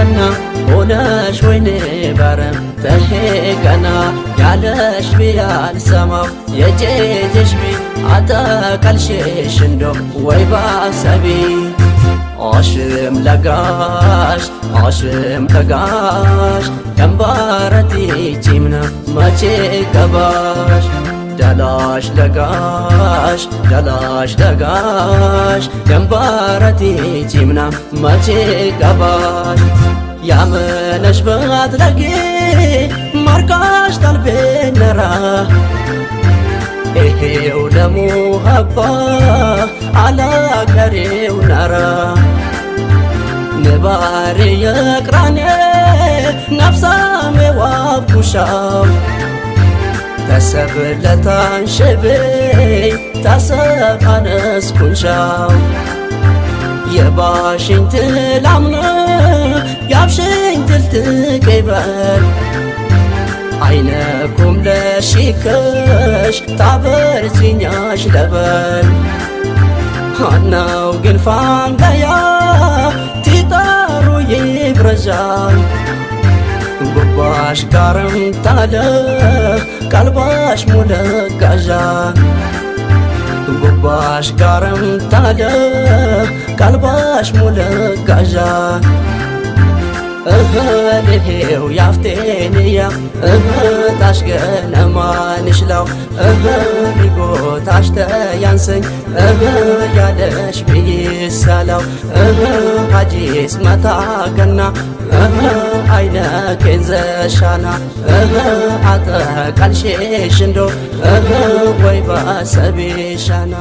ገና ሆነሽ ወይኔ በረም ተሄቀና ያለሽ ቢያልሰማው የጄጄሽ ቢ አጠቀልሽሽ እንዶ ወይ ባሰቢ አሽም ለጋሽ አሽም ተጋሽ ገንባረቲ ቺምና መቼ ገባሽ ደላሽ ለጋሽ ደላሽ ለጋሽ ገንባረቲ ቺምና መቼ ገባሽ ያመነሽ ባትለጊ ማርካሽ ታልቤነራ ይሄው ለሙሀባ አላቀሬው ነራ ንባሪ የቅራኔ ነፍሳሜ ዋብኩሻው ተሰብለታን ሽቤይ ተሰቃነስኩንሻው የባሽኝ ትላምነ ያብሽኝ ትልትቀይበል አይነኩም ለሽከሽ ታበርችኛሽ ለበል አናው ግን ፋንገያ ቲጠሩ ይብረጃል ጉባሽ ጋርም ታለ ቀልባሽ ሙለጋዣል ጉባሽ ጋርም ታለ ቀልባሽ ሙለጋዣል እህልሄው ያፍቴንያ ታሽገነማንሽላው ሊጎታሽተ ያንሰኝ ያለሽ ብይሳላው ሀጂስ መታገና አይነ ኬንዘሻና አጠቃልሼሽ እንዶ ወይ ባሰቤሻና